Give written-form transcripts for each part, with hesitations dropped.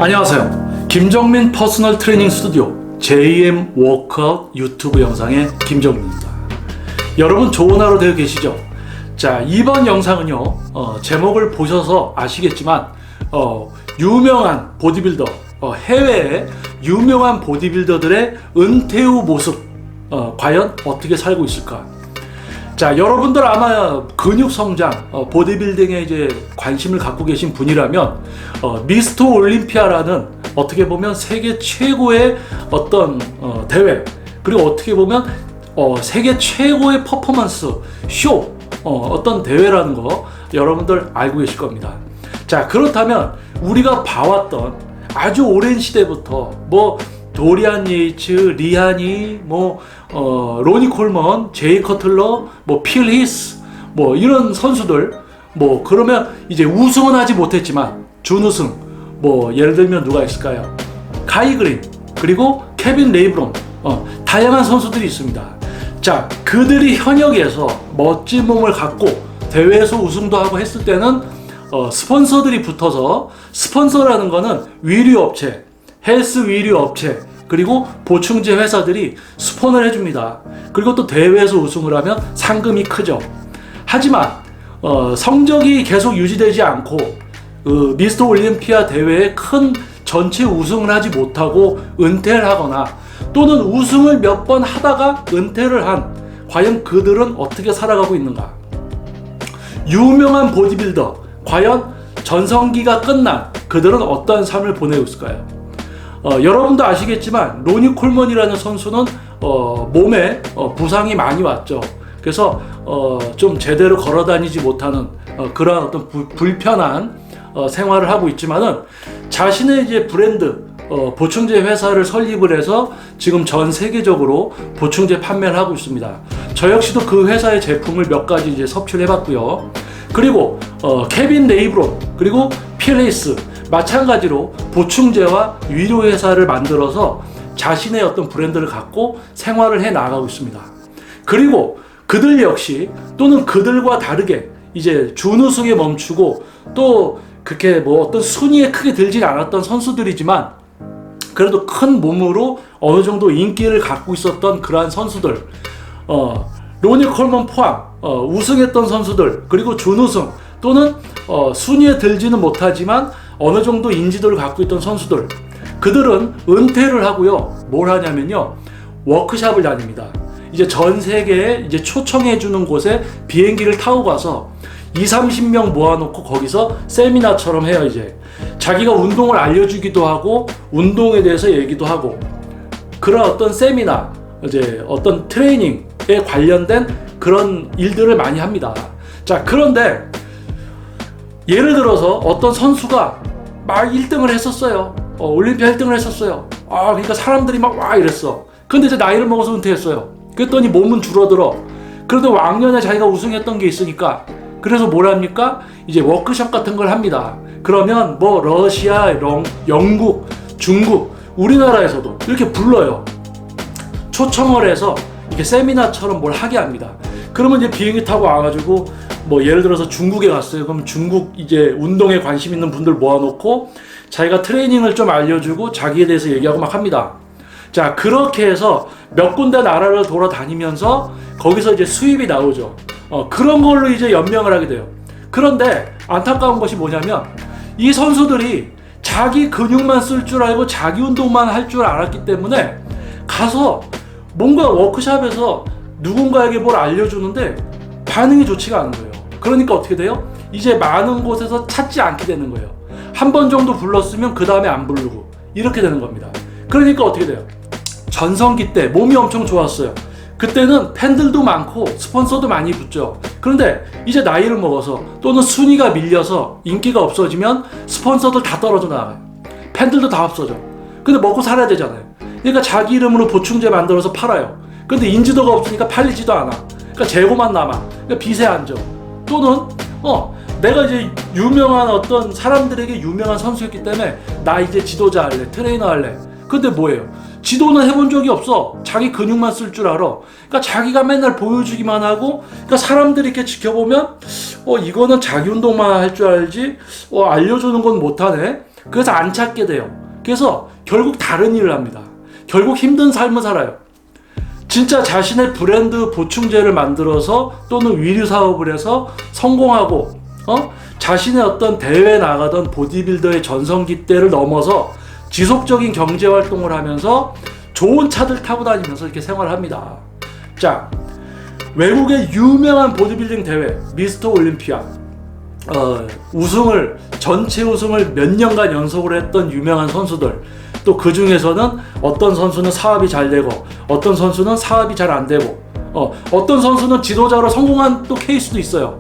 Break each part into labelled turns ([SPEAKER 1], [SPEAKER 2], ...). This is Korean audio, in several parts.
[SPEAKER 1] 안녕하세요. 김정민 퍼스널 트레이닝 스튜디오 JM 워크아웃 유튜브 영상의 김정민입니다. 여러분 좋은 하루 되고 계시죠? 자, 이번 영상은요, 제목을 보셔서 아시겠지만 유명한 보디빌더, 해외의 유명한 보디빌더들의 은퇴 후 모습, 과연 어떻게 살고 있을까? 자, 여러분들 아마 근육 성장, 보디빌딩에 이제 관심을 갖고 계신 분이라면 미스터 올림피아라는 어떻게 보면 세계 최고의 어떤 대회, 그리고 어떻게 보면 세계 최고의 퍼포먼스 쇼, 어떤 대회라는 거 여러분들 알고 계실 겁니다. 자, 그렇다면 우리가 봐왔던 아주 오랜 시대부터 도리안 예이츠, 리하니, 로니 콜먼, 제이 커틀러, 필 히스, 이런 선수들, 그러면 이제 우승은 하지 못했지만 준우승, 예를 들면 누가 있을까요? 카이 그린, 그리고 케빈 레이브론, 다양한 선수들이 있습니다. 자, 그들이 현역에서 멋진 몸을 갖고 대회에서 우승도 하고 했을 때는 스폰서들이 붙어서, 스폰서라는 거는 위류업체, 헬스 위류업체, 그리고 보충제 회사들이 스폰을 해줍니다. 그리고 또 대회에서 우승을 하면 상금이 크죠. 하지만 성적이 계속 유지되지 않고 미스터 올림피아 대회에 큰 전체 우승을 하지 못하고 은퇴를 하거나 또는 우승을 몇 번 하다가 은퇴를 한, 과연 그들은 어떻게 살아가고 있는가? 유명한 보디빌더, 과연 전성기가 끝난 그들은 어떠한 삶을 보내고 있을까요? 여러분도 아시겠지만 로니 콜먼이라는 선수는 몸에 부상이 많이 왔죠. 그래서 좀 제대로 걸어 다니지 못하는 그러한 어떤 불편한 생활을 하고 있지만은 자신의 이제 브랜드 보충제 회사를 설립을 해서 지금 전 세계적으로 보충제 판매를 하고 있습니다. 저 역시도 그 회사의 제품을 몇 가지 이제 섭취를 해봤고요. 그리고 케빈 레이브론, 그리고 필레이스, 마찬가지로 보충제와 위료 회사를 만들어서 자신의 어떤 브랜드를 갖고 생활을 해 나가고 있습니다. 그리고 그들 역시 또는 그들과 다르게 이제 준우승에 멈추고 또 그렇게 어떤 순위에 크게 들진 않았던 선수들이지만 그래도 큰 몸으로 어느 정도 인기를 갖고 있었던 그러한 선수들, 로니 콜먼 포함 우승했던 선수들, 그리고 준우승 또는 순위에 들지는 못하지만 어느 정도 인지도를 갖고 있던 선수들, 그들은 은퇴를 하고요, 뭘 하냐면요, 워크샵을 다닙니다. 이제 전 세계에 이제 초청해 주는 곳에 비행기를 타고 가서 20-30명 모아놓고 거기서 세미나처럼 해요. 이제 자기가 운동을 알려주기도 하고 운동에 대해서 얘기도 하고, 그런 어떤 세미나, 이제 어떤 트레이닝에 관련된 그런 일들을 많이 합니다. 자, 그런데 예를 들어서 어떤 선수가 막 1등을 했었어요. 올림피아 1등을 했었어요. 그러니까 사람들이 막 와 이랬어. 근데 이제 나이를 먹어서 은퇴했어요. 그랬더니 몸은 줄어들어. 그래도 왕년에 자기가 우승했던 게 있으니까, 그래서 뭘 합니까? 이제 워크숍 같은 걸 합니다. 그러면 러시아, 영국, 중국, 우리나라에서도 이렇게 불러요. 초청을 해서 이렇게 세미나처럼 뭘 하게 합니다. 그러면 이제 비행기 타고 와가지고 예를 들어서 중국에 갔어요. 그럼 중국 이제 운동에 관심 있는 분들 모아놓고 자기가 트레이닝을 좀 알려주고 자기에 대해서 얘기하고 막 합니다. 자, 그렇게 해서 몇 군데 나라를 돌아다니면서 거기서 이제 수입이 나오죠. 그런 걸로 이제 연명을 하게 돼요. 그런데 안타까운 것이 뭐냐면 이 선수들이 자기 근육만 쓸 줄 알고 자기 운동만 할 줄 알았기 때문에 가서 뭔가 워크샵에서 누군가에게 뭘 알려주는데 반응이 좋지가 않은 거예요. 그러니까 어떻게 돼요? 이제 많은 곳에서 찾지 않게 되는 거예요. 한 번 정도 불렀으면 그 다음에 안 부르고 이렇게 되는 겁니다. 그러니까 어떻게 돼요? 전성기 때 몸이 엄청 좋았어요. 그때는 팬들도 많고 스폰서도 많이 붙죠. 그런데 이제 나이를 먹어서 또는 순위가 밀려서 인기가 없어지면 스폰서들 다 떨어져 나가요. 팬들도 다 없어져. 근데 먹고 살아야 되잖아요. 그러니까 자기 이름으로 보충제 만들어서 팔아요. 근데 인지도가 없으니까 팔리지도 않아. 그러니까 재고만 남아. 그러니까 빚에 앉아. 또는 내가 이제 유명한 어떤 사람들에게 유명한 선수였기 때문에 나 이제 지도자 할래, 트레이너 할래. 근데 뭐예요? 지도는 해본 적이 없어. 자기 근육만 쓸 줄 알아. 그러니까 자기가 맨날 보여주기만 하고, 그러니까 사람들이 이렇게 지켜보면 이거는 자기 운동만 할 줄 알지 알려주는 건 못하네. 그래서 안 찾게 돼요. 그래서 결국 다른 일을 합니다. 결국 힘든 삶을 살아요. 진짜 자신의 브랜드 보충제를 만들어서 또는 위류 사업을 해서 성공하고 자신의 어떤 대회에 나가던 보디빌더의 전성기 때를 넘어서 지속적인 경제 활동을 하면서 좋은 차들 타고 다니면서 이렇게 생활합니다. 자, 외국의 유명한 보디빌딩 대회 미스터 올림피아 전체 우승을 몇 년간 연속으로 했던 유명한 선수들, 또 그 중에서는 어떤 선수는 사업이 잘 되고 어떤 선수는 사업이 잘 안 되고 어떤 선수는 지도자로 성공한 또 케이스도 있어요.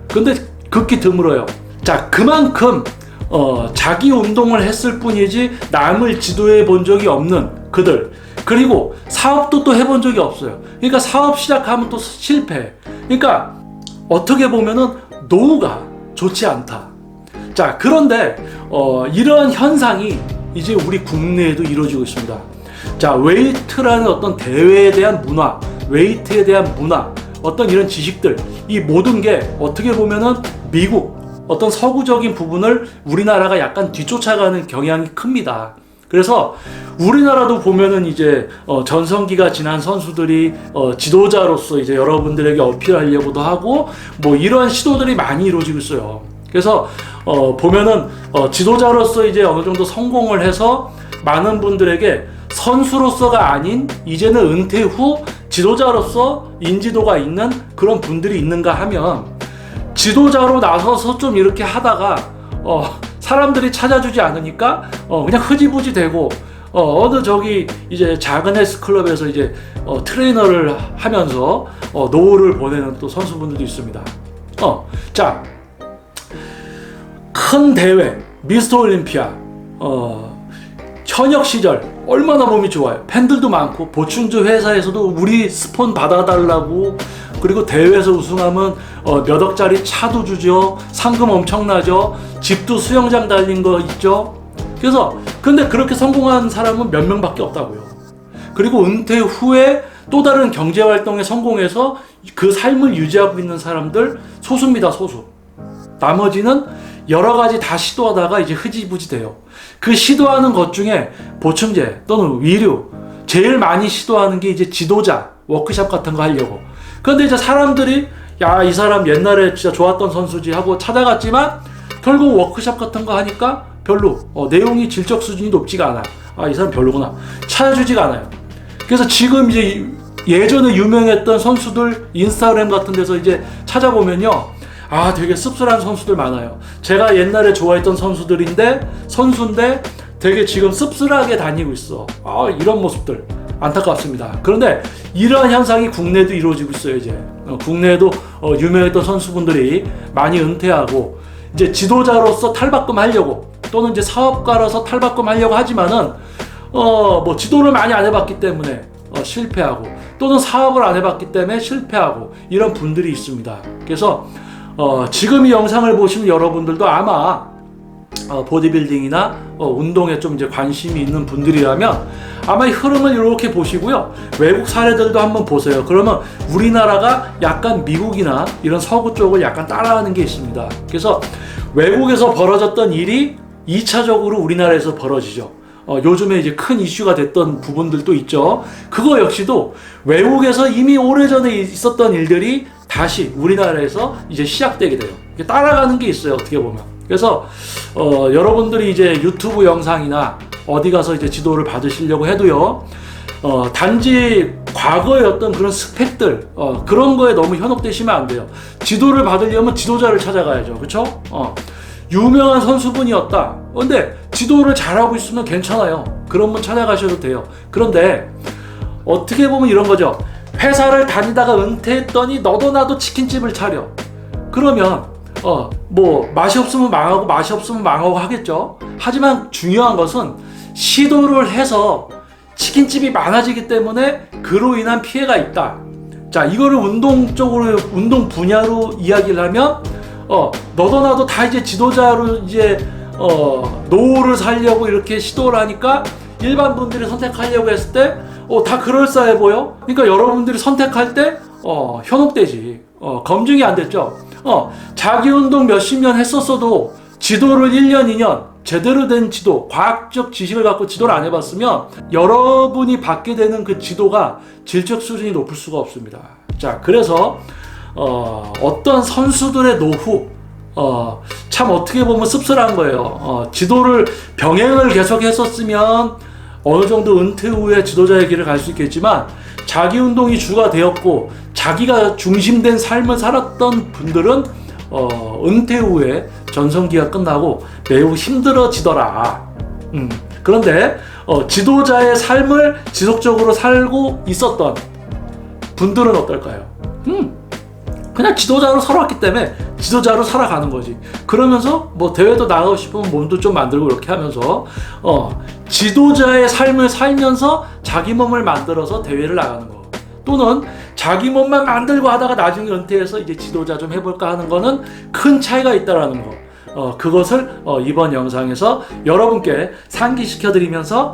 [SPEAKER 1] 근데 극히 드물어요. 자, 그만큼 자기 운동을 했을 뿐이지 남을 지도해 본 적이 없는 그들, 그리고 사업도 또 해본 적이 없어요. 그러니까 사업 시작하면 또 실패. 그러니까 어떻게 보면은 노후가 좋지 않다. 자, 그런데 이러한 현상이 이제 우리 국내에도 이루어지고 있습니다. 자, 웨이트라는 어떤 대회에 대한 문화, 웨이트에 대한 문화, 어떤 이런 지식들, 이 모든 게 어떻게 보면은 미국, 어떤 서구적인 부분을 우리나라가 약간 뒤쫓아가는 경향이 큽니다. 그래서 우리나라도 보면은 이제 전성기가 지난 선수들이 지도자로서 이제 여러분들에게 어필하려고도 하고 뭐 이러한 시도들이 많이 이루어지고 있어요. 그래서 보면은 지도자로서 이제 어느 정도 성공을 해서 많은 분들에게 선수로서가 아닌 이제는 은퇴 후 지도자로서 인지도가 있는 그런 분들이 있는가 하면, 지도자로 나서서 좀 이렇게 하다가 사람들이 찾아주지 않으니까 그냥 흐지부지 되고 어느 저기 이제 작은 헬스클럽에서 이제 트레이너를 하면서 노후를 보내는 또 선수분들도 있습니다. 자, 큰 대회 미스터 올림피아 현역 시절 얼마나 몸이 좋아요. 팬들도 많고 보충제 회사에서도 우리 스폰 받아달라고, 그리고 대회에서 우승하면 몇 억짜리 차도 주죠. 상금 엄청나죠. 집도 수영장 달린 거 있죠. 그래서 근데 그렇게 성공한 사람은 몇 명밖에 없다고요. 그리고 은퇴 후에 또 다른 경제 활동에 성공해서 그 삶을 유지하고 있는 사람들 소수입니다. 소수. 나머지는 여러 가지 다 시도하다가 이제 흐지부지 돼요. 그 시도하는 것 중에 보충제 또는 위류, 제일 많이 시도하는 게 이제 지도자 워크숍 같은 거 하려고. 그런데 이제 사람들이 야, 이 사람 옛날에 진짜 좋았던 선수지 하고 찾아갔지만 결국 워크숍 같은 거 하니까 별로 내용이 질적 수준이 높지가 않아. 아, 이 사람 별로구나. 찾아주지가 않아요. 그래서 지금 이제 예전에 유명했던 선수들 인스타그램 같은 데서 이제 찾아보면요, 아, 되게 씁쓸한 선수들 많아요. 제가 옛날에 좋아했던 선수인데 되게 지금 씁쓸하게 다니고 있어. 아, 이런 모습들 안타깝습니다. 그런데 이러한 현상이 국내에도 이루어지고 있어요. 이제 국내에도 유명했던 선수분들이 많이 은퇴하고 이제 지도자로서 탈바꿈 하려고, 또는 이제 사업가로서 탈바꿈 하려고 하지만은 뭐 지도를 많이 안 해봤기 때문에 실패하고, 또는 사업을 안 해봤기 때문에 실패하고, 이런 분들이 있습니다. 그래서 지금 이 영상을 보시는 여러분들도 아마 보디빌딩이나 운동에 좀 이제 관심이 있는 분들이라면 아마 이 흐름을 이렇게 보시고요. 외국 사례들도 한번 보세요. 그러면 우리나라가 약간 미국이나 이런 서구 쪽을 약간 따라하는 게 있습니다. 그래서 외국에서 벌어졌던 일이 2차적으로 우리나라에서 벌어지죠. 요즘에 이제 큰 이슈가 됐던 부분들도 있죠. 그거 역시도 외국에서 이미 오래전에 있었던 일들이 다시 우리나라에서 이제 시작되게 돼요. 따라가는 게 있어요, 어떻게 보면. 그래서 여러분들이 이제 유튜브 영상이나 어디 가서 이제 지도를 받으시려고 해도요, 단지 과거의 어떤 그런 스펙들 그런 거에 너무 현혹되시면 안 돼요. 지도를 받으려면 지도자를 찾아가야죠, 그렇죠? 유명한 선수분이었다. 근데 지도를 잘하고 있으면 괜찮아요. 그런 분 찾아가셔도 돼요. 그런데 어떻게 보면 이런 거죠. 회사를 다니다가 은퇴했더니 너도 나도 치킨집을 차려. 그러면 뭐 맛이 없으면 망하고 맛이 없으면 망하고 하겠죠. 하지만 중요한 것은 시도를 해서 치킨집이 많아지기 때문에 그로 인한 피해가 있다. 자, 이거를 운동 쪽으로, 운동 분야로 이야기를 하면 너도 나도 다 이제 지도자로 이제 노후를 살려고 이렇게 시도를 하니까 일반 분들이 선택하려고 했을 때 다 그럴싸해 보여. 그러니까 여러분들이 선택할 때 현혹되지. 검증이 안 됐죠. 자기 운동 몇십 년 했었어도 지도를 1년, 2년 제대로 된 지도, 과학적 지식을 갖고 지도를 안 해봤으면 여러분이 받게 되는 그 지도가 질적 수준이 높을 수가 없습니다. 자, 그래서 어떤 선수들의 노후, 참 어떻게 보면 씁쓸한 거예요. 지도를 병행을 계속 했었으면 어느 정도 은퇴 후에 지도자의 길을 갈 수 있겠지만, 자기 운동이 주가 되었고 자기가 중심된 삶을 살았던 분들은 은퇴 후에 전성기가 끝나고 매우 힘들어지더라. 그런데 지도자의 삶을 지속적으로 살고 있었던 분들은 어떨까요? 그냥 지도자로 살아왔기 때문에 지도자로 살아가는 거지. 그러면서 뭐 대회도 나가고 싶으면 몸도 좀 만들고 이렇게 하면서 지도자의 삶을 살면서 자기 몸을 만들어서 대회를 나가는 거, 또는 자기 몸만 만들고 하다가 나중에 은퇴해서 이제 지도자 좀 해볼까 하는 거는 큰 차이가 있다라는 거. 그것을 이번 영상에서 여러분께 상기시켜 드리면서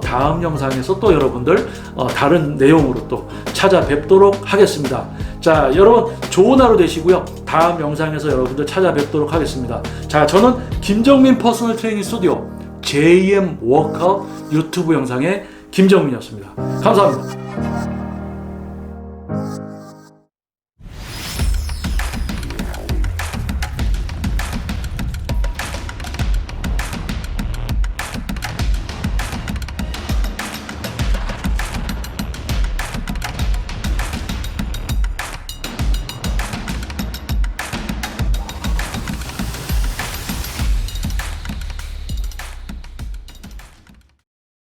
[SPEAKER 1] 다음 영상에서 또 여러분들 다른 내용으로 또 찾아뵙도록 하겠습니다. 자, 여러분 좋은 하루 되시고요. 다음 영상에서 여러분들 찾아뵙도록 하겠습니다. 자, 저는 김정민 퍼스널 트레이닝 스튜디오 JM 워크아웃 유튜브 영상의 김정민이었습니다. 감사합니다.